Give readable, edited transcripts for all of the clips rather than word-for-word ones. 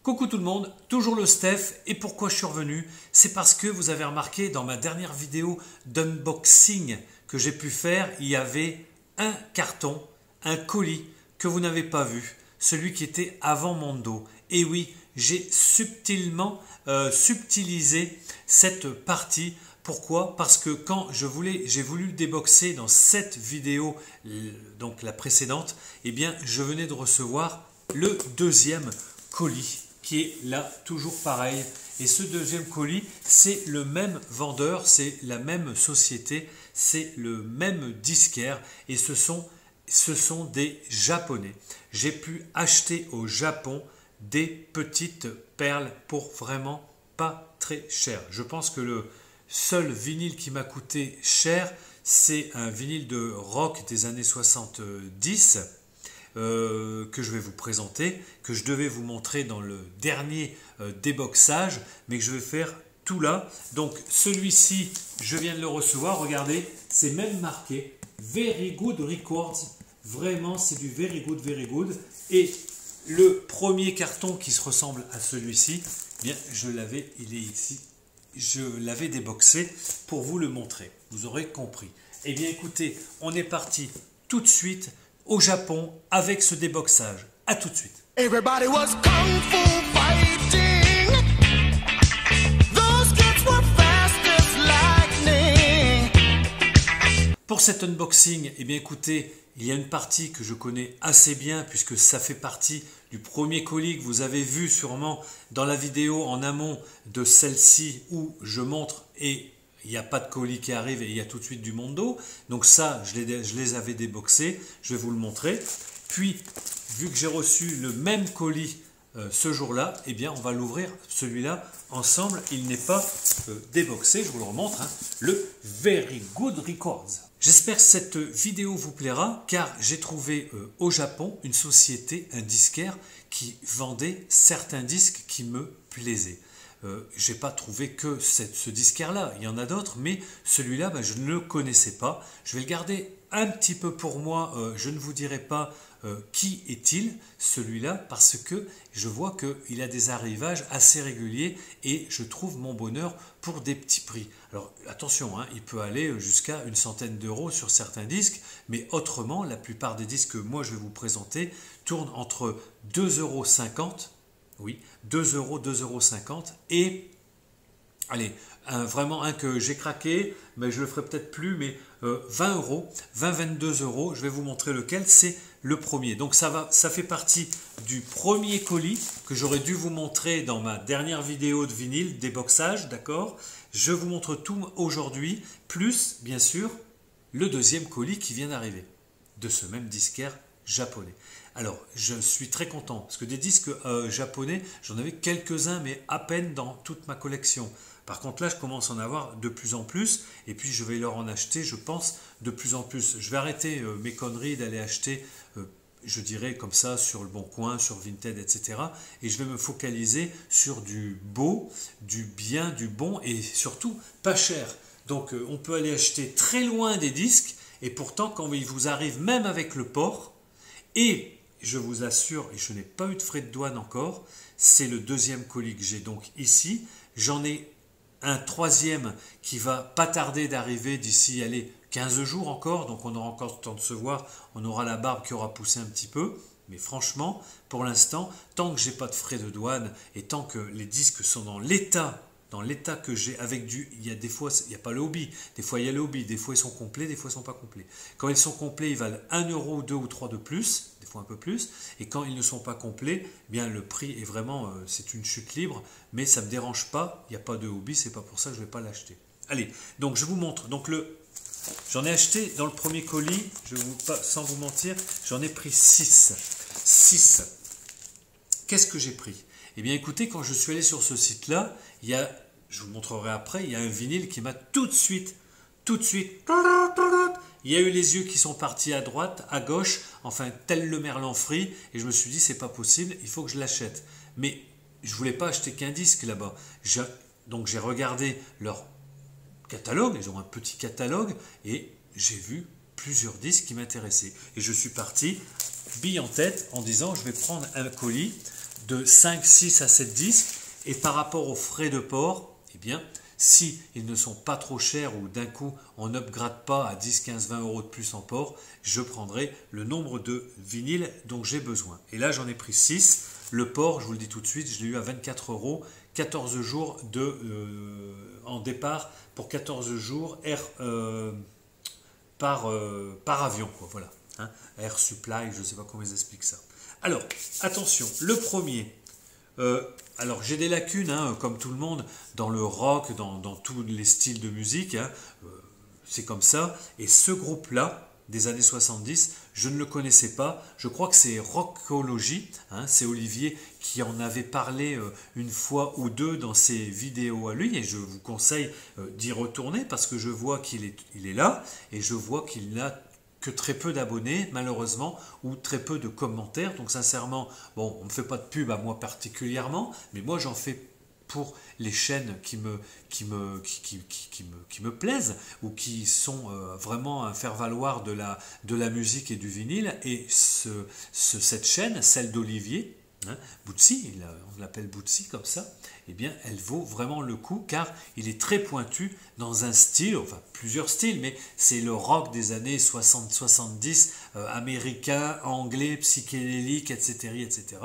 Coucou tout le monde, toujours le Steph, et pourquoi je suis revenu? C'est parce que vous avez remarqué dans ma dernière vidéo d'unboxing que j'ai pu faire, il y avait un carton, un colis que vous n'avez pas vu, celui qui était avant mon dos. Et oui, j'ai subtilement subtilisé cette partie. Pourquoi? Parce que quand j'ai voulu le déboxer dans cette vidéo, donc la précédente, eh bien je venais de recevoir le deuxième colis qui est là, toujours pareil. Et ce deuxième colis, c'est le même vendeur, c'est la même société, c'est le même disquaire et ce sont des Japonais. J'ai pu acheter au Japon des petites perles pour vraiment pas très cher. Je pense que le seul vinyle qui m'a coûté cher, c'est un vinyle de rock des années 70 que je vais vous présenter, que je devais vous montrer dans le dernier déboxage, mais que je vais faire tout là. Donc celui-ci, je viens de le recevoir, regardez, c'est même marqué Very Good Records, vraiment c'est du Very Good, Very Good. Et le premier carton qui se ressemble à celui-ci, eh bien il est ici, je l'avais déboxé pour vous le montrer, vous aurez compris. Eh bien écoutez, on est parti tout de suite au Japon avec ce déboxage. A tout de suite. Everybody was kung fu fighting. Those kids were fast as lightning. Pour cet unboxing, eh bien écoutez, il y a une partie que je connais assez bien puisque ça fait partie du premier colis que vous avez vu sûrement dans la vidéo en amont de celle-ci où je montre et il n'y a pas de colis qui arrive et il y a tout de suite du Mondo. Donc ça, je les avais déboxés. Je vais vous le montrer. Puis, vu que j'ai reçu le même colis ce jour-là, eh bien, on va l'ouvrir celui-là ensemble. Il n'est pas déboxé. Je vous le remontre. Hein. Le Very Good Records. J'espère que cette vidéo vous plaira car j'ai trouvé au Japon une société, un disquaire qui vendait certains disques qui me plaisaient. Je n'ai pas trouvé que ce disquaire-là, il y en a d'autres, mais celui-là, je ne le connaissais pas. Je vais le garder un petit peu pour moi, je ne vous dirai pas qui est-il, celui-là, parce que je vois qu'il a des arrivages assez réguliers et je trouve mon bonheur pour des petits prix. Alors attention, hein, il peut aller jusqu'à une centaine d'euros sur certains disques, mais autrement, la plupart des disques que moi je vais vous présenter tournent entre 2,50 €, oui, 2 €, 2,50 € et, allez, vraiment un que j'ai craqué, mais je le ferai peut-être plus, mais 20 €, 22 €, je vais vous montrer lequel, c'est le premier. Donc ça fait partie du premier colis que j'aurais dû vous montrer dans ma dernière vidéo de vinyle, déboxage, d'accord? Je vous montre tout aujourd'hui, plus, bien sûr, le deuxième colis qui vient d'arriver, de ce même disquaire japonais. Alors, je suis très content, parce que des disques japonais, j'en avais quelques-uns, mais à peine dans toute ma collection. Par contre, là, je commence à en avoir de plus en plus, et puis je vais leur en acheter, je pense, de plus en plus. Je vais arrêter mes conneries d'aller acheter, je dirais comme ça, sur le Bon Coin, sur Vinted, etc. Et je vais me focaliser sur du beau, du bien, du bon, et surtout pas cher. Donc, on peut aller acheter très loin des disques, et pourtant, quand il vous arrive, même avec le port, et je vous assure, et je n'ai pas eu de frais de douane encore, c'est le deuxième colis que j'ai donc ici. J'en ai un troisième qui va pas tarder d'arriver d'ici, allez, 15 jours encore, donc on aura encore le temps de se voir, on aura la barbe qui aura poussé un petit peu, mais franchement, pour l'instant, tant que j'ai pas de frais de douane et tant que les disques sont dans l'état que j'ai avec il y a des fois, il n'y a pas le hobby, des fois il y a le hobby, des fois ils sont complets, des fois ils ne sont pas complets. Quand ils sont complets, ils valent 1 €, 2 ou 3 de plus, des fois un peu plus, et quand ils ne sont pas complets, eh bien le prix est vraiment, c'est une chute libre, mais ça ne me dérange pas, il n'y a pas de hobby, c'est pas pour ça que je ne vais pas l'acheter. Allez, donc je vous montre, donc j'en ai acheté dans le premier colis, sans vous mentir, j'en ai pris 6. Qu'est-ce que j'ai pris? Eh bien écoutez, quand je suis allé sur ce site-là, je vous montrerai après, il y a un vinyle qui m'a tout de suite, il y a eu les yeux qui sont partis à droite, à gauche, enfin tel le merlan frit, et je me suis dit c'est pas possible, il faut que je l'achète. Mais je voulais pas acheter qu'un disque là-bas. Donc j'ai regardé leur catalogue, ils ont un petit catalogue, et j'ai vu plusieurs disques qui m'intéressaient. Et je suis parti, bille en tête, en disant je vais prendre un colis de 5, 6 à 7 disques. Et par rapport aux frais de port, eh bien, si ils ne sont pas trop chers ou d'un coup on n'upgrade pas à 10, 15, 20 euros de plus en port, je prendrai le nombre de vinyles dont j'ai besoin. Et là j'en ai pris 6. Le port, je vous le dis tout de suite, je l'ai eu à 24 euros, 14 jours en départ pour 14 jours par avion, quoi, voilà. Hein, Air Supply, je ne sais pas comment ils expliquent ça. Alors, attention, le premier. Alors j'ai des lacunes, hein, comme tout le monde, dans le rock, dans tous les styles de musique, hein, c'est comme ça. Et ce groupe-là, des années 70, je ne le connaissais pas. Je crois que c'est Rockology, hein, c'est Olivier qui en avait parlé une fois ou deux dans ses vidéos à lui, et je vous conseille d'y retourner parce que je vois qu'il est là, et je vois qu'il n'a que très peu d'abonnés, malheureusement, ou très peu de commentaires. Donc sincèrement, bon, on ne me fait pas de pub à moi particulièrement, mais moi j'en fais pour les chaînes qui me plaisent ou qui sont vraiment un faire-valoir de la musique et du vinyle. Et cette chaîne, celle d'Olivier, hein, Bootsy, on l'appelle Bootsy comme ça, eh bien, elle vaut vraiment le coup car il est très pointu dans un style, enfin plusieurs styles, mais c'est le rock des années 60-70, américain, anglais, psychédélique, etc., etc.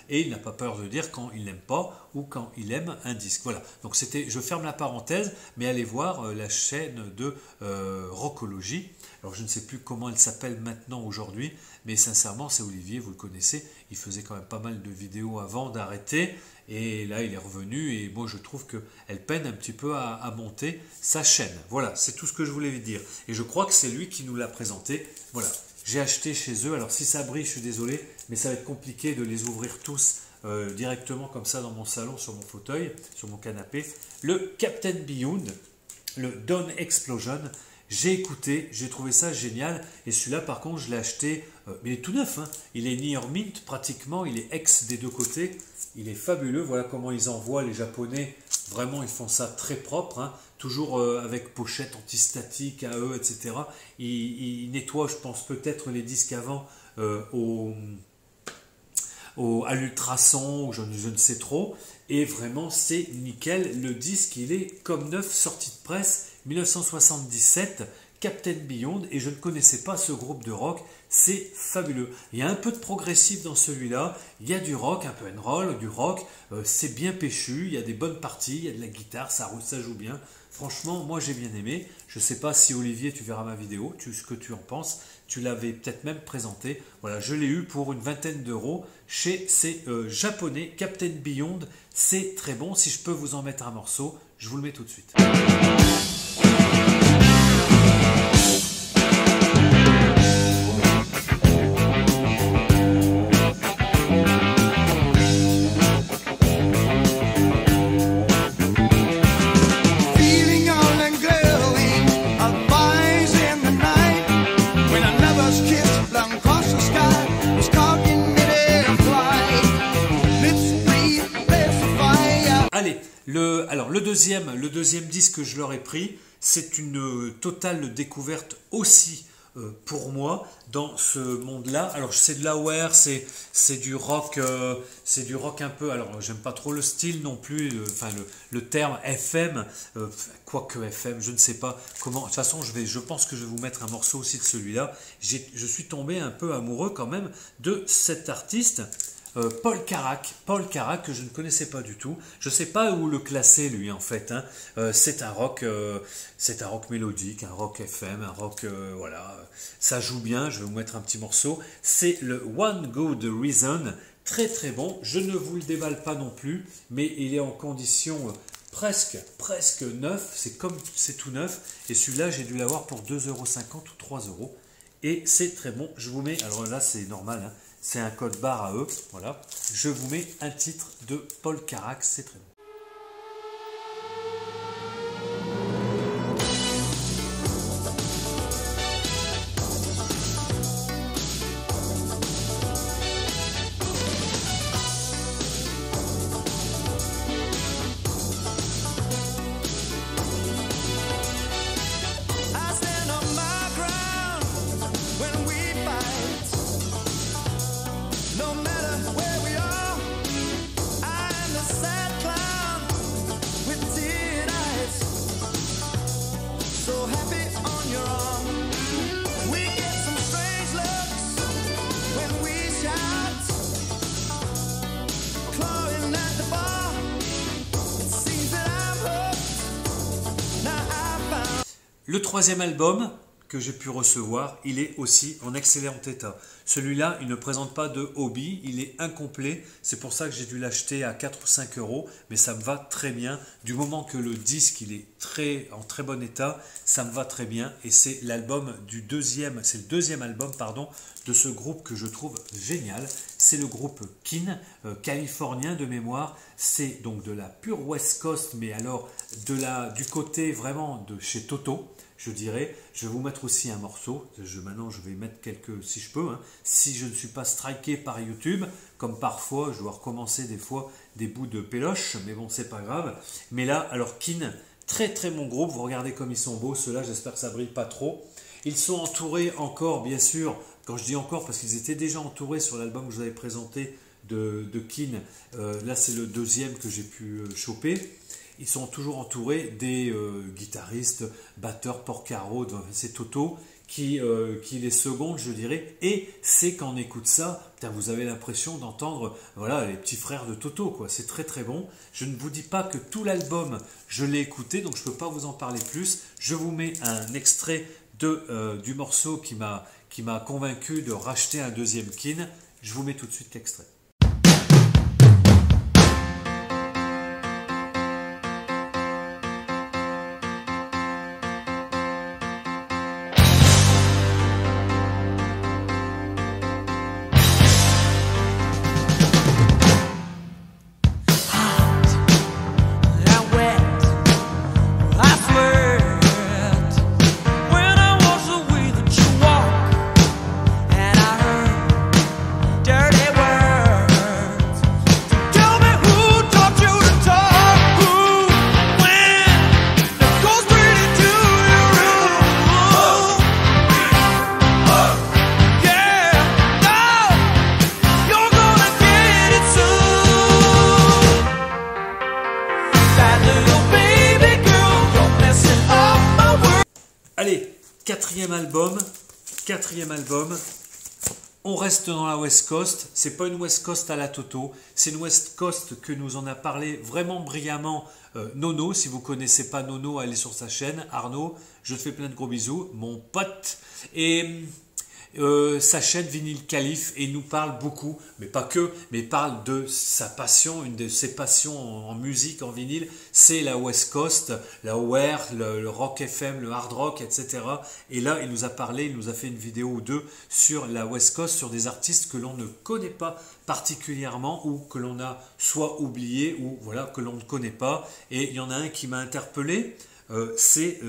Et il n'a pas peur de dire quand il n'aime pas ou quand il aime un disque. Voilà, donc je ferme la parenthèse, mais allez voir la chaîne de Rockology. Alors je ne sais plus comment elle s'appelle maintenant aujourd'hui, mais sincèrement c'est Olivier, vous le connaissez, il faisait quand même pas mal de vidéos avant d'arrêter, et là il est revenu, et moi je trouve qu'elle peine un petit peu à monter sa chaîne. Voilà, c'est tout ce que je voulais dire, et je crois que c'est lui qui nous l'a présenté. Voilà, j'ai acheté chez eux, alors si ça brille je suis désolé, mais ça va être compliqué de les ouvrir tous directement comme ça dans mon salon, sur mon fauteuil, sur mon canapé. Le Captain Beyond, le Dawn Explosion. J'ai écouté, j'ai trouvé ça génial, et celui-là par contre je l'ai acheté, mais il est tout neuf, hein. Il est near mint pratiquement, il est ex des deux côtés, il est fabuleux. Voilà comment ils envoient les Japonais, vraiment ils font ça très propre, hein. Toujours avec pochette antistatique à eux, etc. Ils nettoient, je pense peut-être les disques avant à l'ultrason, ou je ne sais trop, et vraiment c'est nickel. Le disque il est comme neuf, sorti de presse 1977, Captain Beyond, et je ne connaissais pas ce groupe de rock, c'est fabuleux. Il y a un peu de progressif dans celui-là, il y a du rock, un peu and roll, du rock, c'est bien péchu, il y a des bonnes parties, il y a de la guitare, ça joue bien. Franchement, moi j'ai bien aimé. Je ne sais pas si Olivier, tu verras ma vidéo, ce que tu en penses. Tu l'avais peut-être même présenté. Voilà, je l'ai eu pour une vingtaine d'euros chez ces Japonais, Captain Beyond. C'est très bon. Si je peux vous en mettre un morceau, je vous le mets tout de suite. Allez, le deuxième disque que je leur ai pris, c'est une totale découverte aussi pour moi dans ce monde-là. Alors c'est de l'AOR, c'est du rock un peu. Alors j'aime pas trop le style non plus, le terme FM, quoique FM, je ne sais pas comment. De toute façon, je pense que je vais vous mettre un morceau aussi de celui-là. Je suis tombé un peu amoureux quand même de cet artiste. Paul Carrack, que je ne connaissais pas du tout. Je ne sais pas où le classer lui en fait, hein. C'est un rock mélodique, un rock FM, un rock voilà, ça joue bien. Je vais vous mettre un petit morceau. C'est le One Good Reason, très très bon. Je ne vous le déballe pas non plus, mais il est en condition presque neuf. C'est tout neuf. Et celui-là, j'ai dû l'avoir pour 2,50 € ou 3 €. Et c'est très bon. Je vous mets, alors là c'est normal, hein. C'est un code barre à eux, voilà. Je vous mets un titre de Paul Carrack, c'est très bon. Le troisième album que j'ai pu recevoir, il est aussi en excellent état. Celui-là, il ne présente pas de hobby, il est incomplet. C'est pour ça que j'ai dû l'acheter à 4 ou 5 euros, mais ça me va très bien. Du moment que le disque il est en très bon état, ça me va très bien. Et c'est l'album du deuxième, c'est le deuxième album, pardon, de ce groupe que je trouve génial. C'est le groupe Keane, californien de mémoire. C'est donc de la pure West Coast, mais alors du côté vraiment de chez Toto. Je dirais, je vais vous mettre aussi un morceau, maintenant je vais mettre quelques, si je peux, hein, si je ne suis pas striké par YouTube, comme parfois je dois recommencer des fois des bouts de péloche, mais bon c'est pas grave. Mais là, alors Keane, très très bon groupe, vous regardez comme ils sont beaux, ceux-là j'espère que ça brille pas trop. Ils sont entourés encore, bien sûr, quand je dis encore parce qu'ils étaient déjà entourés sur l'album que je vous avais présenté de Keane, là c'est le deuxième que j'ai pu choper. Ils sont toujours entourés des guitaristes, batteurs, Porcaro, c'est Toto qui les seconde, je dirais. Et c'est quand on écoute ça, putain, vous avez l'impression d'entendre voilà, les petits frères de Toto, quoi. C'est très très bon. Je ne vous dis pas que tout l'album, je l'ai écouté, donc je ne peux pas vous en parler plus. Je vous mets un extrait du morceau qui m'a convaincu de racheter un deuxième Keane. Je vous mets tout de suite l'extrait. Allez, quatrième album, on reste dans la West Coast, c'est pas une West Coast à la Toto, c'est une West Coast que nous en a parlé vraiment brillamment Nono. Si vous ne connaissez pas Nono, allez sur sa chaîne, Arnaud, je te fais plein de gros bisous, mon pote, et sa chaîne Vinyl Calife, et il nous parle beaucoup, mais pas que, mais parle de sa passion, une de ses passions en musique, en vinyle, c'est la West Coast, la WER, le rock FM, le hard rock, etc. Et là, il nous a parlé, il nous a fait une vidéo ou deux sur la West Coast, sur des artistes que l'on ne connaît pas particulièrement, ou que l'on a soit oublié, ou voilà, que l'on ne connaît pas. Et il y en a un qui m'a interpellé, c'est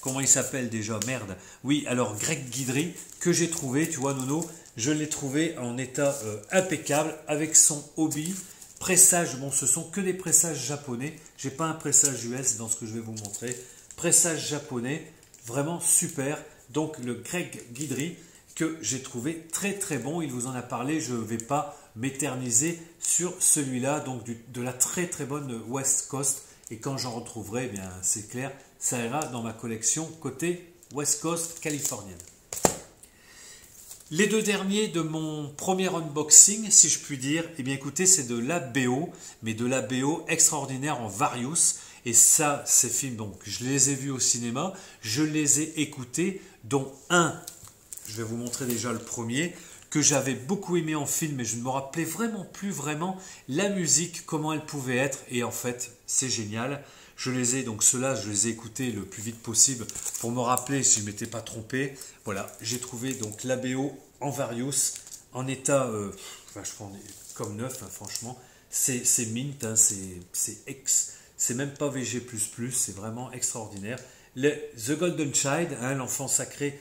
comment il s'appelle déjà? Merde. Oui, alors Greg Guidry, que j'ai trouvé, tu vois Nono, je l'ai trouvé en état impeccable, avec son hobby, pressage, bon ce sont que des pressages japonais, j'ai pas un pressage US dans ce que je vais vous montrer, pressage japonais, vraiment super. Donc le Greg Guidry, que j'ai trouvé très très bon, il vous en a parlé, je ne vais pas m'éterniser sur celui-là, donc de la très très bonne West Coast. Et quand j'en retrouverai, eh bien c'est clair, ça ira dans ma collection côté West Coast californienne. Les deux derniers de mon premier unboxing, si je puis dire, eh bien écoutez, c'est de la BO, mais de la BO extraordinaire en Various. Et ça, ces films, donc je les ai vus au cinéma, je les ai écoutés, dont un, je vais vous montrer déjà le premier, que j'avais beaucoup aimé en film, mais je ne me rappelais vraiment plus la musique, comment elle pouvait être, et en fait, c'est génial. Je les ai, donc ceux-là, je les ai écoutés le plus vite possible pour me rappeler si je ne m'étais pas trompé. Voilà, j'ai trouvé donc la BO en Various, en état, vachement comme neuf, hein, franchement. C'est mint, hein, c'est même pas VG++, c'est vraiment extraordinaire. The Golden Child, hein, l'enfant sacré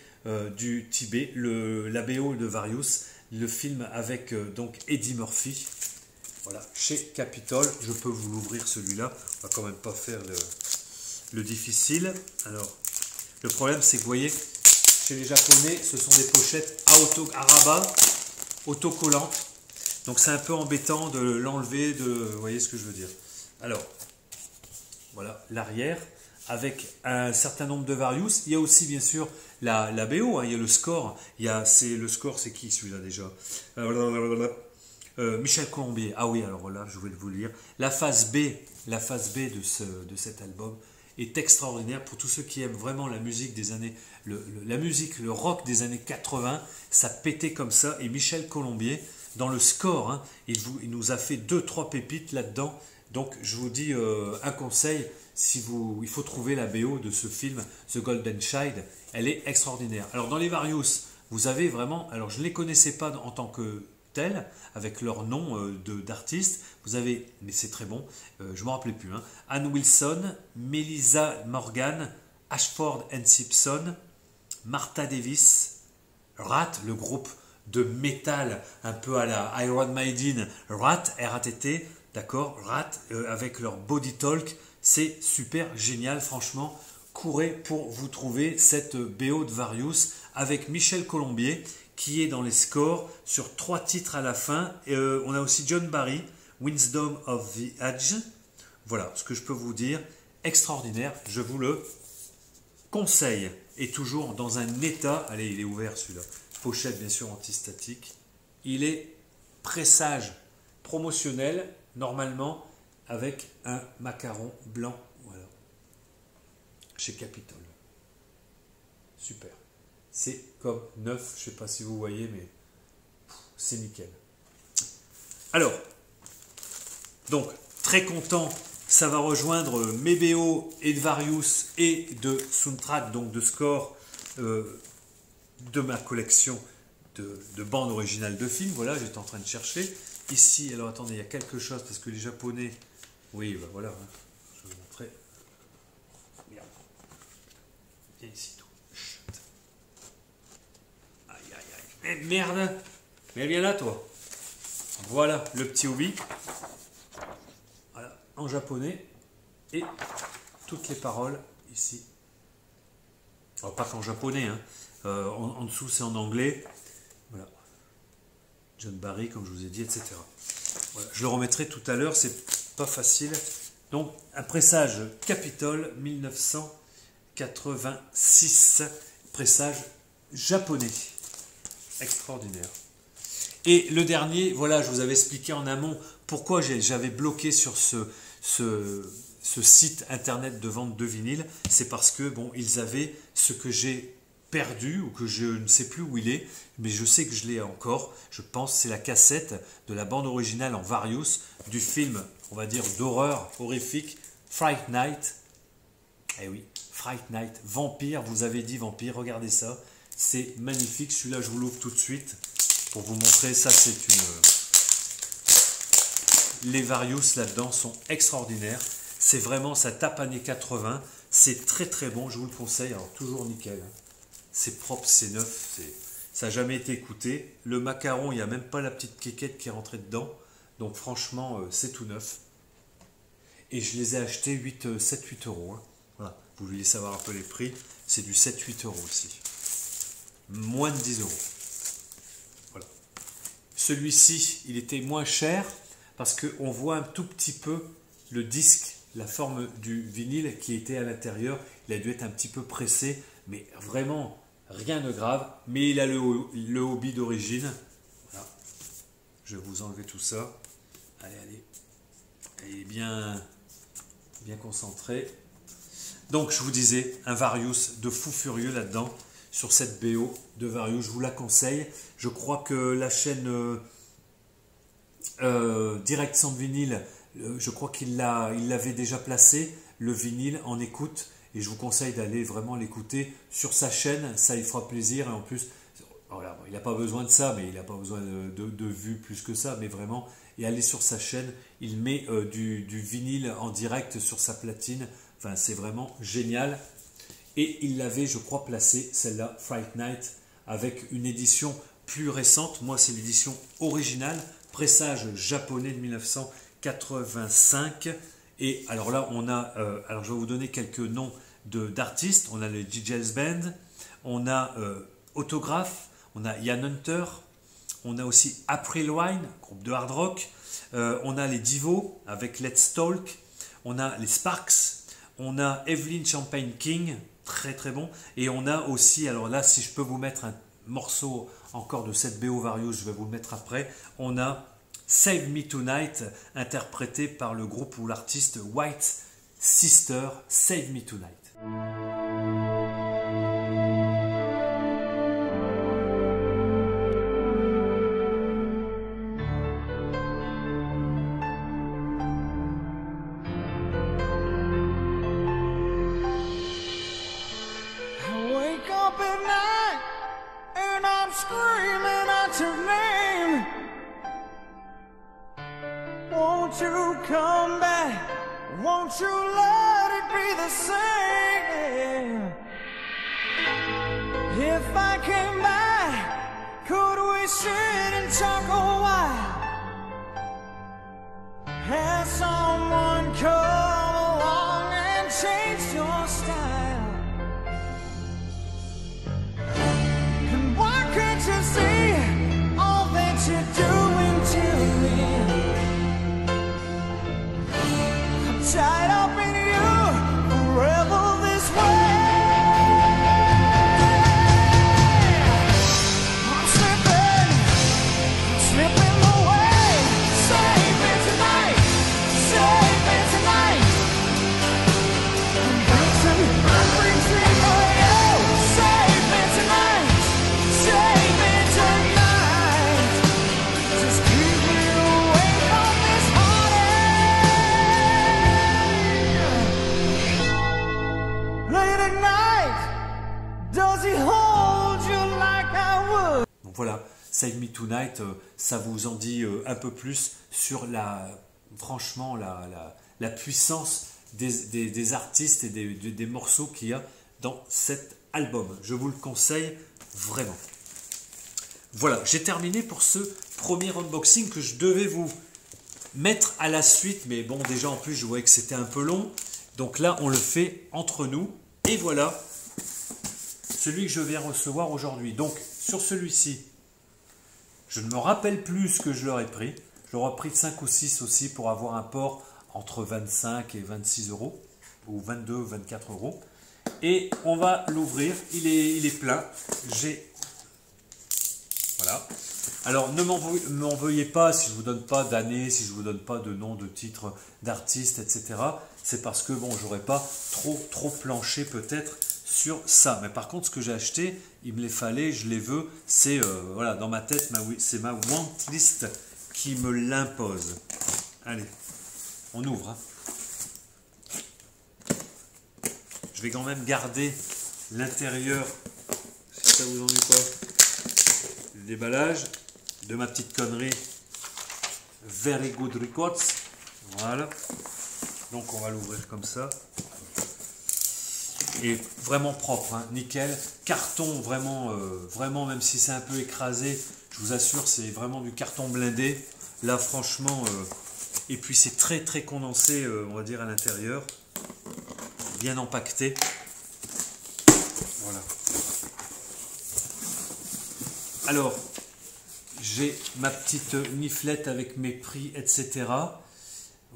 du Tibet, la BO de Various, le film avec donc Eddie Murphy. Voilà, chez Capitol, je peux vous l'ouvrir celui-là, on va quand même pas faire le difficile. Alors, le problème c'est que vous voyez, chez les Japonais, ce sont des pochettes à rabat, autocollantes. Donc c'est un peu embêtant de l'enlever, vous voyez ce que je veux dire. Alors, voilà l'arrière, avec un certain nombre de Various. Il y a aussi bien sûr la BO, hein, il y a le score. Le score c'est qui celui-là déjà? Michel Colombier, ah oui, alors là, je vais vous lire. La phase B de cet album est extraordinaire pour tous ceux qui aiment vraiment la musique des années, la musique, le rock des années 80, ça pétait comme ça. Et Michel Colombier, dans le score, hein, il nous a fait 2-3 pépites là-dedans. Donc je vous dis un conseil, il faut trouver la BO de ce film, The Golden Child, elle est extraordinaire. Alors dans les Various, vous avez vraiment, alors je ne les connaissais pas en tant que tels, avec leur nom d'artiste, vous avez, mais c'est très bon, je ne me rappelais plus, hein, Ann Wilson, Melissa Morgan, Ashford and Simpson, Martha Davis, Rat, le groupe de métal un peu à la Iron Maiden, Rat, R-A-T-T, d'accord, Rat, avec leur body talk, c'est super génial, franchement, courez pour vous trouver cette BO de Various avec Michel Colombier qui est dans les scores sur 3 titres à la fin. On a aussi John Barry, Wisdom of the Edge. Voilà ce que je peux vous dire, extraordinaire, je vous le conseille. Et toujours dans un état, allez, il est ouvert celui-là, pochette bien sûr antistatique, il est pressage promotionnel, normalement avec un macaron blanc, voilà, chez Capitol. Super. C'est comme neuf, je ne sais pas si vous voyez, mais c'est nickel. Alors, donc, très content, ça va rejoindre mes BO et de Various et de soundtrack, donc de score de ma collection de bandes originales de films. Voilà, j'étais en train de chercher. Ici, alors attendez, il y a quelque chose, parce que les Japonais... Oui, ben voilà, hein, je vais vous montrer. Merde. Viens ici, toi. Chut. Aïe, aïe, aïe. Eh, merde. Mais viens là, toi. Voilà, le petit Obi. Voilà, en japonais. Et toutes les paroles, ici. Alors, pas qu'en japonais, hein. En dessous, c'est en anglais. Voilà. John Barry, comme je vous ai dit, etc. Voilà. Je le remettrai tout à l'heure, c'est pas facile. Donc, un pressage Capitol 1986, pressage japonais. Extraordinaire. Et le dernier, voilà, je vous avais expliqué en amont pourquoi j'avais bloqué sur ce site internet de vente de vinyle. C'est parce que, bon, ils avaient ce que j'ai perdu ou que je ne sais plus où il est, mais je sais que je l'ai encore. Je pense c'est la cassette de la bande originale en Various du film, on va dire, d'horreur horrifique, Fright Night. Eh oui, Fright Night, vampire, vous avez dit vampire, regardez ça. C'est magnifique, celui-là je vous l'ouvre tout de suite pour vous montrer. Ça c'est une... Les Various là-dedans sont extraordinaires. C'est vraiment, ça tape années 80. C'est très très bon, je vous le conseille. Alors toujours nickel. C'est propre, c'est neuf, ça n'a jamais été écouté. Le macaron, il n'y a même pas la petite quéquette qui est rentrée dedans. Donc franchement, c'est tout neuf. Et je les ai achetés 7-8 euros. Hein. Voilà. Vous voulez savoir un peu les prix, c'est du 7-8 euros aussi. Moins de 10 euros. Voilà. Celui-ci, il était moins cher parce qu'on voit un tout petit peu le disque, la forme du vinyle qui était à l'intérieur. Il a dû être un petit peu pressé, mais vraiment rien de grave. Mais il a le hobby d'origine. Voilà. Je vais vous enlever tout ça. Allez, allez. Il est bien concentré. Donc, je vous disais, un Various de fou furieux là-dedans, sur cette BO de Various. Je vous la conseille. Je crois que la chaîne Direct Sound Vinyle, je crois qu'il l'avait déjà placé, le vinyle en écoute. Et je vous conseille d'aller vraiment l'écouter sur sa chaîne. Ça, il fera plaisir. Et en plus, voilà, il n'a pas besoin de ça, mais il n'a pas besoin de vues plus que ça. Mais vraiment, et aller sur sa chaîne, il met du vinyle en direct sur sa platine. Enfin, c'est vraiment génial. Et il l'avait, je crois, placé, celle-là, Fright Night, avec une édition plus récente. Moi, c'est l'édition originale, pressage japonais de 1985. Et alors là, on a, alors je vais vous donner quelques noms d'artistes. On a le DJ's Band, on a Autograph, on a Ian Hunter, on a aussi April Wine, groupe de hard rock, on a les Divo avec Let's Talk, on a les Sparks, on a Evelyn Champagne King, très très bon, et on a aussi, alors là, si je peux vous mettre un morceau encore de cette BO Various, je vais vous le mettre après, on a Save Me Tonight, interprété par le groupe ou l'artiste White Sister, Save Me Tonight. Screaming out your name. Won't you come back? Won't you let it be the same? If I came back, could we sit and talk a while? Has someone come along and changed your style? Can't you see all that you're doing to me? I'm tied up in you forever this way. I'm slipping away. Save me tonight, save me tonight. I'm reaching for you. Save me tonight. Save me tonight. Just keep me away from this heartache. Late at night, does he hold you like I would? Donc voilà, Save Me Tonight, ça vous en dit un peu plus sur franchement la puissance des artistes et des morceaux qu'il y a dans cet album. Je vous le conseille vraiment. Voilà, j'ai terminé pour ce premier unboxing que je devais vous mettre à la suite. Mais bon, déjà en plus, je voyais que c'était un peu long. Donc là, on le fait entre nous. Et voilà, celui que je viens recevoir aujourd'hui. Donc, sur celui-ci, je ne me rappelle plus ce que je leur ai pris. Je leur ai pris 5 ou 6 aussi pour avoir un port entre 25 et 26 euros. Ou 22, 24 euros. Et on va l'ouvrir. Il est plein. Voilà. Alors, ne m'en veuillez pas si je ne vous donne pas d'année, si je ne vous donne pas de nom, de titre, d'artiste, etc. C'est parce que, bon, j'aurais pas trop planché peut-être sur ça. Mais par contre, ce que j'ai acheté, il me les fallait, je les veux. C'est, voilà, dans ma tête, c'est ma want list qui me l'impose. Allez, on ouvre. Hein. Je vais quand même garder l'intérieur, si ça vous ennuie pas, le déballage de ma petite connerie Very Good Records. Voilà. Donc on va l'ouvrir comme ça. Et vraiment propre, hein, nickel. Carton, vraiment, même si c'est un peu écrasé, je vous assure, c'est vraiment du carton blindé. Là, franchement, et puis c'est très condensé, on va dire, à l'intérieur. Bien empaqueté. Voilà. Alors, j'ai ma petite niflette avec mes prix, etc.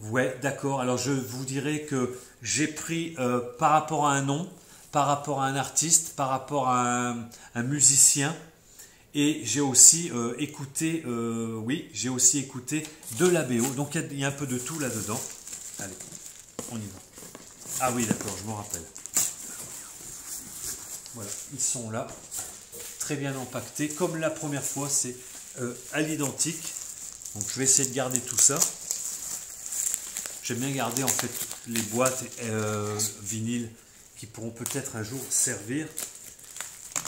Ouais, d'accord. Alors, je vous dirais que j'ai pris par rapport à un nom, par rapport à un artiste, par rapport à un musicien. Et j'ai aussi écouté, j'ai aussi écouté de la BO. Donc, il y a un peu de tout là-dedans. Allez, on y va. Ah oui, d'accord, je m'en rappelle. Voilà, ils sont là, très bien empaquetés. Comme la première fois, c'est à l'identique. Donc je vais essayer de garder tout ça. J'aime bien garder en fait les boîtes vinyles qui pourront peut-être un jour servir,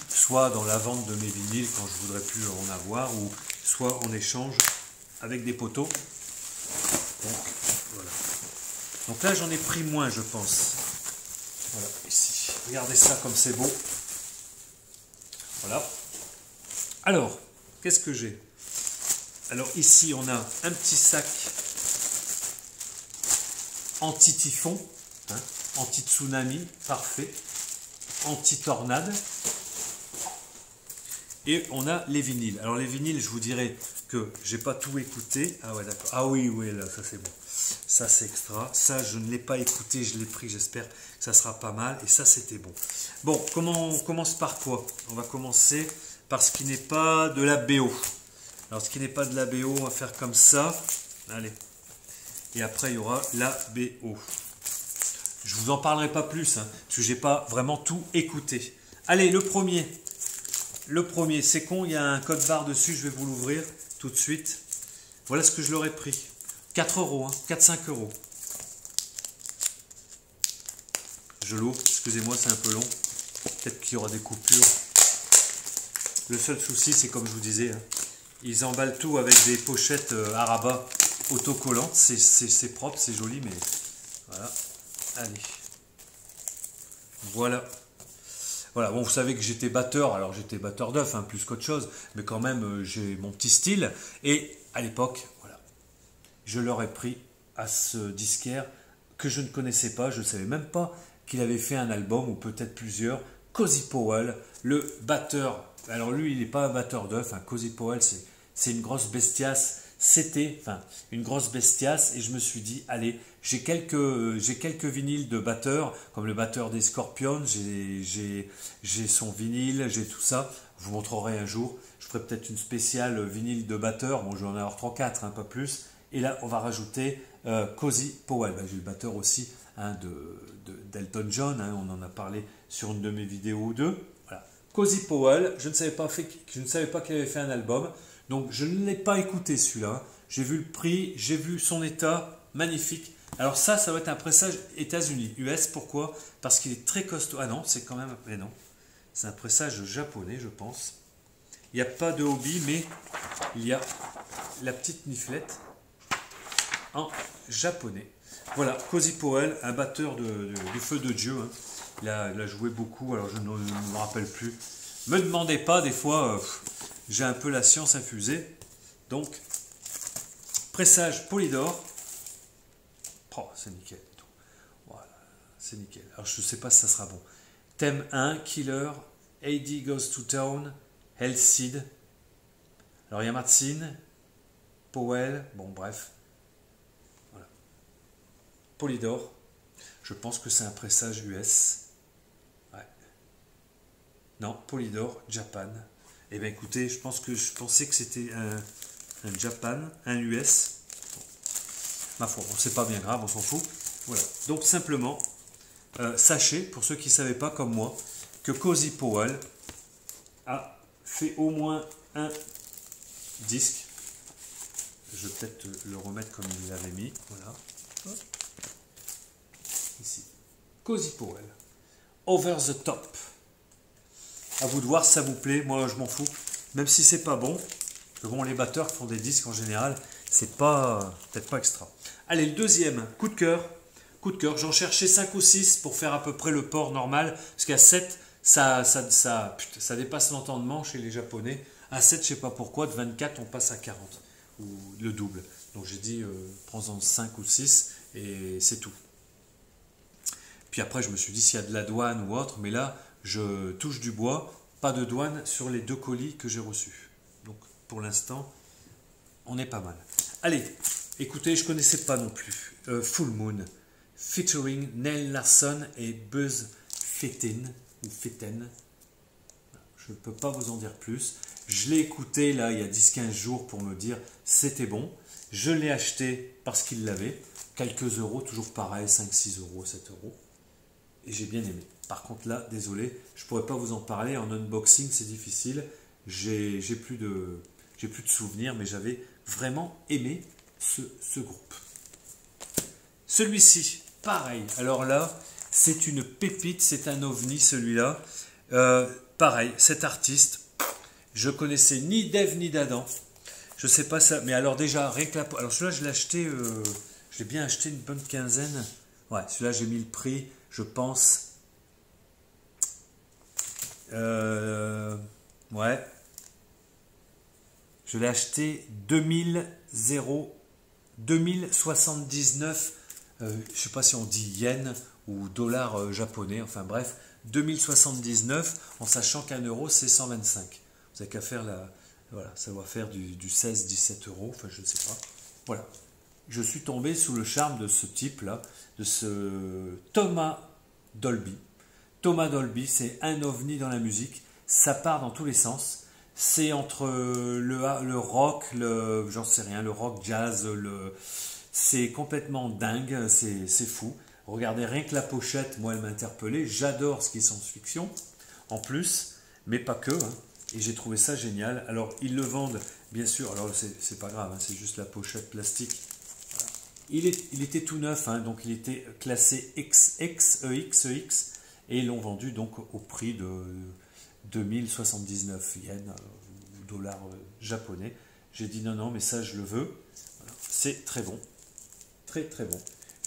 soit dans la vente de mes vinyles quand je voudrais plus en avoir, ou soit en échange avec des poteaux. Donc voilà. Donc là, j'en ai pris moins, je pense. Voilà, ici. Regardez ça comme c'est beau. Voilà. Alors, qu'est-ce que j'ai? Alors ici, on a un petit sac anti-typhon, hein, anti-tsunami, parfait, anti-tornade. Et on a les vinyles. Alors les vinyles, je vous dirais que j'ai pas tout écouté. Ah ouais, d'accord. Ah oui, là, ça c'est bon. Ça c'est extra. Ça, je ne l'ai pas écouté, je l'ai pris. J'espère que ça sera pas mal. Et ça, c'était bon. Bon, on commence par quoi? On va commencer par ce qui n'est pas de la BO. Alors, ce qui n'est pas de la BO, on va faire comme ça. Allez. Et après, il y aura la BO. Je vous en parlerai pas plus, hein, parce que j'ai pas vraiment tout écouté. Allez, le premier. Le premier, c'est con, il y a un code barre dessus, je vais vous l'ouvrir tout de suite. Voilà ce que je leur ai pris. 4 euros, hein, 4-5 euros. Je l'ouvre, excusez-moi, c'est un peu long. Peut-être qu'il y aura des coupures. Le seul souci, c'est comme je vous disais, hein, ils emballent tout avec des pochettes Araba autocollantes. C'est propre, c'est joli, mais voilà. Allez. Voilà. Voilà, bon, vous savez que j'étais batteur, alors j'étais batteur d'œuf, hein, plus qu'autre chose, mais quand même, j'ai mon petit style. Et à l'époque, voilà, je leur ai pris à ce disquaire que je ne connaissais pas, je ne savais même pas qu'il avait fait un album, ou peut-être plusieurs, Cozy Powell, le batteur. Alors lui, il n'est pas un batteur d'œuf, hein, Cozy Powell, c'est une grosse bestiace. C'était une grosse bestiace et je me suis dit, allez, j'ai quelques vinyles de batteurs, comme le batteur des Scorpions, j'ai son vinyle, j'ai tout ça. Je vous montrerai un jour. Je ferai peut-être une spéciale vinyle de batteur. Bon, je vais en avoir 3-4, hein, pas plus. Et là, on va rajouter Cozy Powell. Ben, j'ai le batteur aussi, hein, d'Elton John, hein, on en a parlé sur une de mes vidéos ou deux. Voilà. Cozy Powell, je ne savais pas qu'il avait fait un album. Donc je ne l'ai pas écouté celui-là. J'ai vu le prix, j'ai vu son état, magnifique. Alors ça va être un pressage États-Unis, US. Pourquoi? Parce qu'il est très costaud. Ah non, c'est quand même... Mais non, c'est un pressage japonais, je pense. Il n'y a pas de hobby, mais il y a la petite niflette en japonais. Voilà, Cozy Powell, un batteur du feu de Dieu. Hein. Il a joué beaucoup, alors je ne me rappelle plus. Me demandez pas, des fois... j'ai un peu la science infusée. Donc, pressage Polydor. Oh, c'est nickel. Voilà, c'est nickel. Alors, je ne sais pas si ça sera bon. Thème 1, Killer, AD Goes to Town, Hellseed. Alors, il y a Martin, Powell, bon, bref. Voilà. Polydor. Je pense que c'est un pressage US. Ouais. Non, Polydor, Japan. Eh bien écoutez, je pensais que c'était un Japan, un US. Bon. Ma foi, bon, c'est pas bien grave, on s'en fout. Voilà. Donc simplement, sachez, pour ceux qui ne savaient pas comme moi, que Cozy Powell a fait au moins un disque. Je vais peut-être le remettre comme il l'avait mis. Voilà. Ici. Cozy Powell. Over the Top. À vous de voir si ça vous plaît, moi je m'en fous, même si c'est pas bon. Bon, les batteurs qui font des disques en général, c'est pas peut-être pas extra. Allez, le deuxième, coup de cœur. Coup de cœur, j'en cherchais 5 ou 6 pour faire à peu près le port normal, parce qu'à 7, ça dépasse l'entendement chez les Japonais. À 7, je sais pas pourquoi, de 24, on passe à 40, ou le double. Donc j'ai dit, prends-en 5 ou 6, et c'est tout. Puis après, je me suis dit, s'il y a de la douane ou autre, mais là, je touche du bois, pas de douane sur les 2 colis que j'ai reçus. Donc pour l'instant, on est pas mal. Allez, écoutez, je ne connaissais pas non plus. Full Moon, featuring Neil Larson et Buzz Fetten, ou Fetten. Je ne peux pas vous en dire plus. Je l'ai écouté là il y a 10-15 jours pour me dire c'était bon. Je l'ai acheté parce qu'il l'avait. Quelques euros, toujours pareil, 5-6 euros, 7 euros. Et j'ai bien aimé. Par contre là, désolé, je ne pourrais pas vous en parler. En unboxing, c'est difficile. J'ai plus de souvenirs, mais j'avais vraiment aimé ce groupe. Celui-ci, pareil. Alors là, c'est une pépite, c'est un ovni celui-là. Pareil, cet artiste, je connaissais ni d'Ève ni d'Adam. Je sais pas ça, mais alors déjà, rien que la... Alors celui-là, je l'ai acheté, je l'ai bien acheté une bonne quinzaine. Ouais, celui-là, j'ai mis le prix, je pense... ouais. Je l'ai acheté 2079, je ne sais pas si on dit yen ou dollar japonais, enfin bref, 2079, en sachant qu'un euro c'est 125. Vous n'avez qu'à faire voilà, ça va faire du 16-17 euros, enfin je ne sais pas. Voilà. Je suis tombé sous le charme de ce type-là, de ce Thomas Dolby. Thomas Dolby, c'est un ovni dans la musique, ça part dans tous les sens. C'est entre le rock, j'en sais rien, le rock jazz, c'est complètement dingue, c'est fou. Regardez, rien que la pochette, moi, elle m'a interpellé. J'adore ce qui est science-fiction, en plus, mais pas que. Hein. Et j'ai trouvé ça génial. Alors, ils le vendent, bien sûr. Alors, c'est pas grave, hein, c'est juste la pochette plastique. Voilà. Il était tout neuf, hein, donc il était classé EX, et ils l'ont vendu donc au prix de 2079 yens, ou dollars japonais. J'ai dit non, mais ça, je le veux. Voilà. C'est très bon. Très, très bon.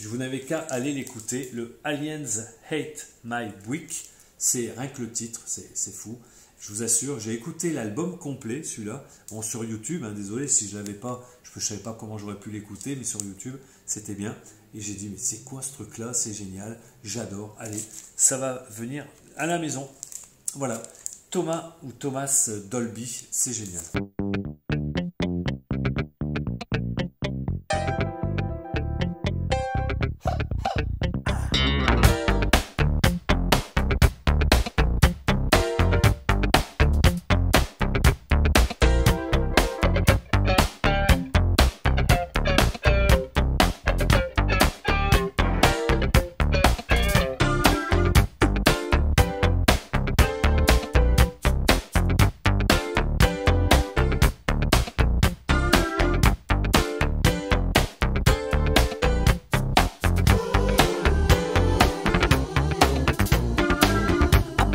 Vous n'avez qu'à aller l'écouter. Le Aliens Hate My Week. C'est rien que le titre, c'est fou. Je vous assure, j'ai écouté l'album complet, celui-là, bon, sur YouTube. Hein, désolé si je l'avais pas, je ne savais pas comment j'aurais pu l'écouter, mais sur YouTube, c'était bien. Et j'ai dit, mais c'est quoi ce truc-là? C'est génial, j'adore. Allez, ça va venir à la maison. Voilà, Thomas Dolby, c'est génial.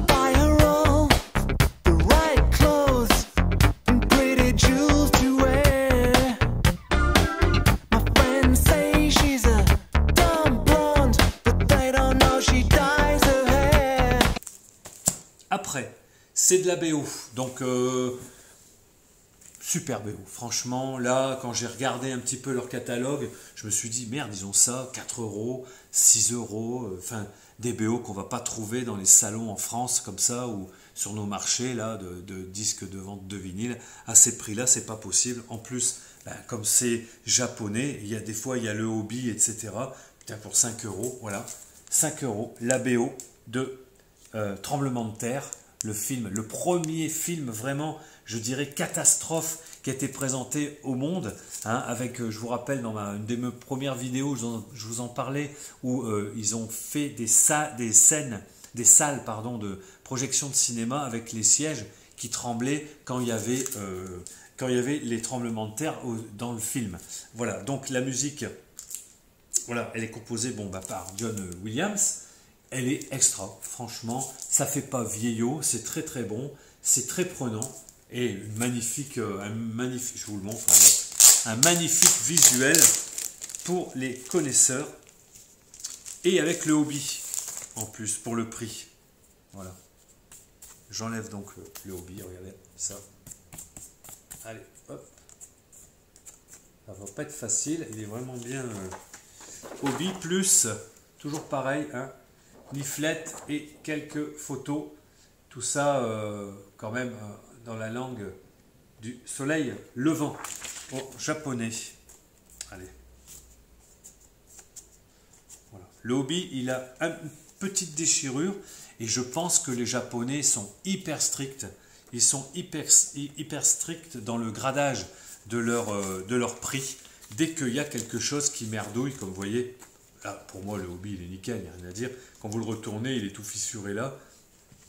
Buy her all the right clothes and pretty jewels to wear. My friends say she's a dumb blonde, but they don't know she dyes her hair. Après, c'est de la BO, donc super BO. Franchement, là, quand j'ai regardé un petit peu leur catalogue, je me suis dit, merde, ils ont ça, 4 euros, 6 euros, enfin, des BO qu'on va pas trouver dans les salons en France, comme ça, ou sur nos marchés, là, de disques de vente de vinyle. À ces prix-là, c'est pas possible. En plus, ben, comme c'est japonais, il y a des fois, il y a le hobby, etc. Putain, pour 5 euros, voilà, 5 euros, la BO de Tremblement de terre, le film, le premier film vraiment, je dirais, catastrophe qui a été présenté au monde, hein, avec, je vous rappelle, dans une de mes premières vidéos, je vous en parlais, où ils ont fait des salles de projection de cinéma avec les sièges qui tremblaient quand il y avait les tremblements de terre dans le film. Voilà, donc la musique, voilà, elle est composée par John Williams. Elle est extra, franchement, ça fait pas vieillot, c'est très très bon, c'est très prenant et un magnifique, je vous le montre, un magnifique visuel pour les connaisseurs et avec le hobby en plus pour le prix. Voilà, j'enlève donc le hobby, regardez ça. Allez, hop, ça va pas être facile, il est vraiment bien. Hobby plus, toujours pareil, hein. Leaflet et quelques photos, tout ça quand même dans la langue du soleil levant, au japonais. Allez. Voilà. Le hobby, il a une petite déchirure et je pense que les Japonais sont hyper stricts. Ils sont hyper stricts dans le gradage de leur prix. Dès qu'il y a quelque chose qui merdouille, comme vous voyez, là, pour moi, le hobby, il est nickel, il n'y a rien à dire. Quand vous le retournez, il est tout fissuré là.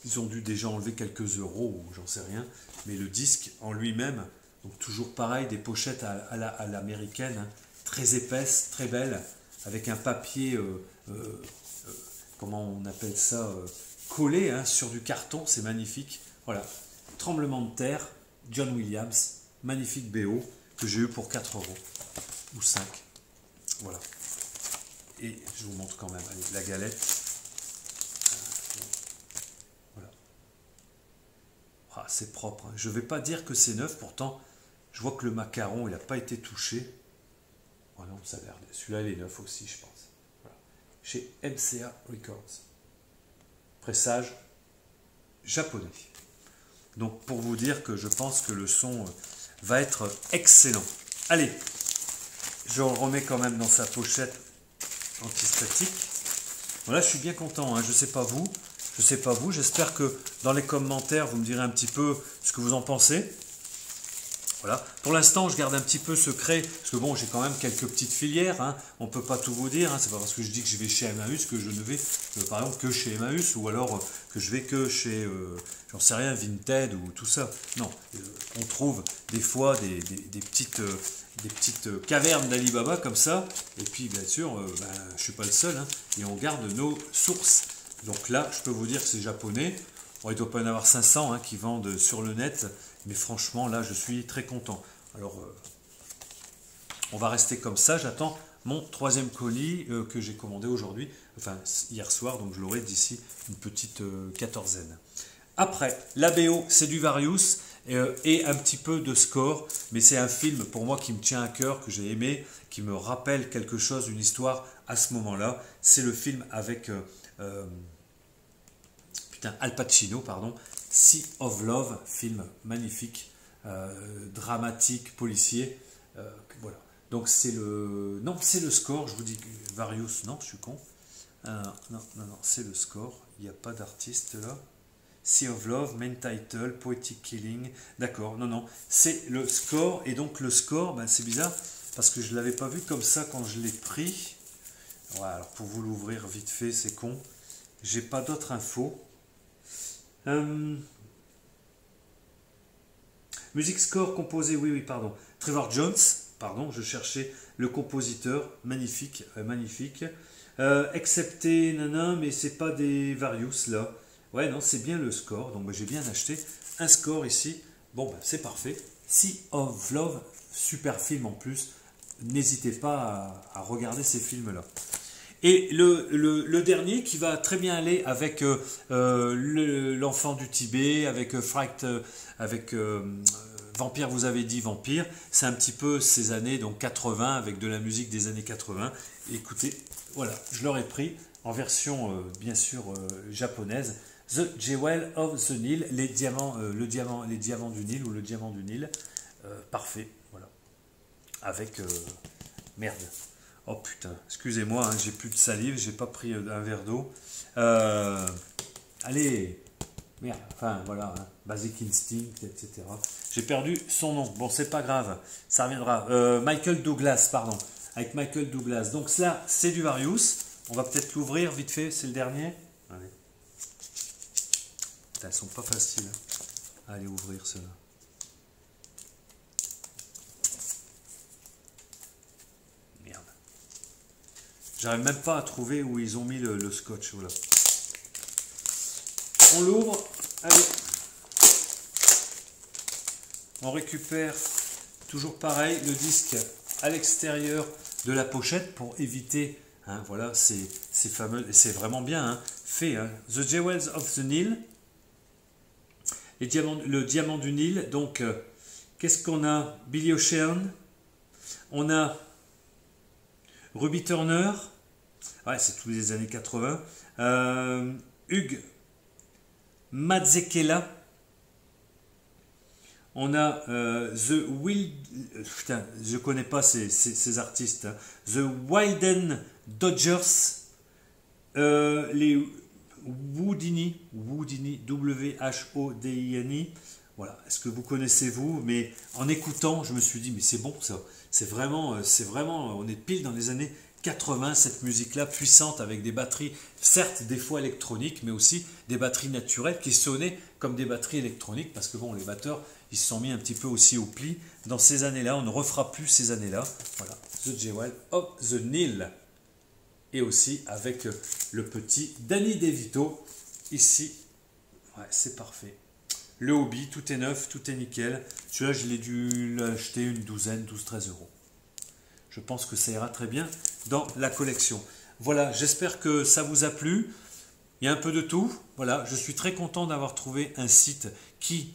Ils ont dû déjà enlever quelques euros, ou j'en sais rien. Mais le disque en lui-même, donc toujours pareil, des pochettes à l'américaine, hein, très épaisses, très belles, avec un papier, comment on appelle ça, collé hein, sur du carton, c'est magnifique. Voilà, Tremblement de terre, John Williams, magnifique BO, que j'ai eu pour 4 euros, ou 5. Voilà. Et je vous montre quand même, allez, la galette. Voilà. Ah, c'est propre. Hein. Je ne vais pas dire que c'est neuf, pourtant, je vois que le macaron, il n'a pas été touché. Oh non, ça a l'air. Celui-là, il est neuf aussi, je pense. Voilà. Chez MCA Records. Pressage japonais. Donc, pour vous dire que je pense que le son va être excellent. Allez, je le remets quand même dans sa pochette antistatique. Voilà, je suis bien content, hein. Je sais pas vous, j'espère que dans les commentaires vous me direz un petit peu ce que vous en pensez. Voilà. Pour l'instant, je garde un petit peu secret, parce que bon, j'ai quand même quelques petites filières, hein. On ne peut pas tout vous dire, hein. C'est pas parce que je dis que je vais chez Emmaüs que je ne vais, par exemple, que chez Emmaüs, ou alors que je vais que chez, j'en sais rien, Vinted ou tout ça. Non, on trouve des fois des petites cavernes d'Alibaba comme ça, et puis bien sûr, je ne suis pas le seul, hein, et on garde nos sources. Donc là, je peux vous dire que c'est japonais. Bon, il ne doit pas y en avoir 500 hein, qui vendent sur le net, mais franchement, là, je suis très content. Alors, on va rester comme ça. J'attends mon 3e colis que j'ai commandé aujourd'hui, enfin hier soir, donc je l'aurai d'ici une petite quatorzaine. Après, la BO, c'est du Various et un petit peu de score, mais c'est un film pour moi qui me tient à cœur, que j'ai aimé, qui me rappelle quelque chose, une histoire à ce moment-là. C'est le film avec Al Pacino, pardon, Sea of Love, film magnifique, dramatique, policier. Voilà. Donc c'est le... Non, c'est le score, je vous dis Various, non, je suis con. Non, c'est le score, il n'y a pas d'artiste là. Sea of Love, main title, Poetic Killing, d'accord, non, c'est le score, et donc le score, ben, c'est bizarre, parce que je ne l'avais pas vu comme ça quand je l'ai pris. Voilà, alors pour vous l'ouvrir vite fait, c'est con, j'ai pas d'autres infos. Music score composé, oui, pardon, Trevor Jones, pardon, je cherchais le compositeur, magnifique, magnifique. Excepté, nana, mais c'est pas des Various là. Ouais, non, c'est bien le score, donc j'ai bien acheté un score ici. Bon, ben, c'est parfait. Sea of Love, super film en plus. N'hésitez pas à regarder ces films-là. Et le dernier qui va très bien aller avec l'enfant du Tibet, avec Fright, avec Vampire, vous avez dit Vampire. C'est un petit peu ces années, donc 80, avec de la musique des années 80. Écoutez, voilà, je l'aurais pris en version, bien sûr, japonaise. The Jewel of the Nile, les diamants du Nil ou le diamant du Nil, parfait, voilà. Avec merde. Oh putain, excusez-moi, hein, j'ai plus de salive, j'ai pas pris un verre d'eau. Allez, merde, enfin voilà, hein, Basic Instinct, etc. J'ai perdu son nom. Bon, c'est pas grave, ça reviendra. Michael Douglas, pardon, avec Michael Douglas. Donc ça, c'est du Various. On va peut-être l'ouvrir vite fait, c'est le dernier. Allez. Putain, elles sont pas faciles à aller ouvrir ceux-là. Merde. J'arrive même pas à trouver où ils ont mis le scotch. Voilà. On l'ouvre. Allez. On récupère toujours pareil le disque à l'extérieur de la pochette pour éviter. Hein, voilà, c'est fameux, et c'est vraiment bien hein, fait. Hein. The Jewels of the Nile, le diamant du Nil. Donc, qu'est-ce qu'on a? Billy Ocean, on a Ruby Turner, ouais, c'est tous les années 80. Hugues Mazzekela, on a The Wild, putain, je connais pas ces artistes. Hein. The Wilden Dodgers, les Whodini, W-H-O-D-I-N-I. Voilà. Est-ce que vous connaissez vous? Mais en écoutant, je me suis dit, mais c'est bon ça. C'est vraiment, on est pile dans les années 80, cette musique-là puissante avec des batteries, certes des fois électroniques, mais aussi des batteries naturelles qui sonnaient comme des batteries électroniques parce que bon, les batteurs, ils se sont mis un petit peu aussi au pli. Dans ces années-là, on ne refera plus ces années-là. Voilà, The Jewel of the Nile. Et aussi avec le petit Danny DeVito, ici. Ouais, c'est parfait. Le Hobby, tout est neuf, tout est nickel. Celui-là, je l'ai dû l'acheter une douzaine, 12-13 euros. Je pense que ça ira très bien dans la collection. Voilà, j'espère que ça vous a plu. Il y a un peu de tout. Voilà, je suis très content d'avoir trouvé un site qui,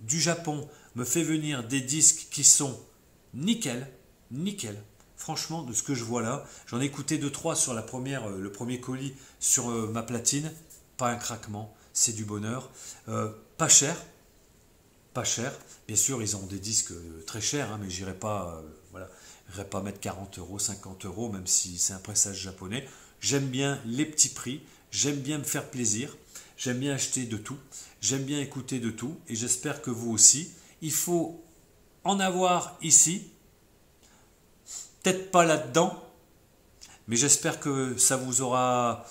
du Japon, me fait venir des disques qui sont nickel, nickel. Franchement, de ce que je vois là, j'en ai écouté 2-3 sur le premier colis sur ma platine. Pas un craquement, c'est du bonheur. Pas cher. Pas cher. Bien sûr, ils ont des disques très chers, hein, mais j'irai pas, voilà, j'irai pas mettre 40 euros, 50 euros, même si c'est un pressage japonais. J'aime bien les petits prix. J'aime bien me faire plaisir. J'aime bien acheter de tout. J'aime bien écouter de tout. Et j'espère que vous aussi. Il faut en avoir ici. Peut-être pas là-dedans, mais j'espère que ça vous aura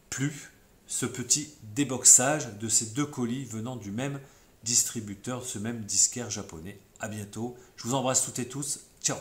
plu, ce petit déboxage de ces deux colis venant du même distributeur, ce même disquaire japonais. À bientôt, je vous embrasse toutes et tous, ciao.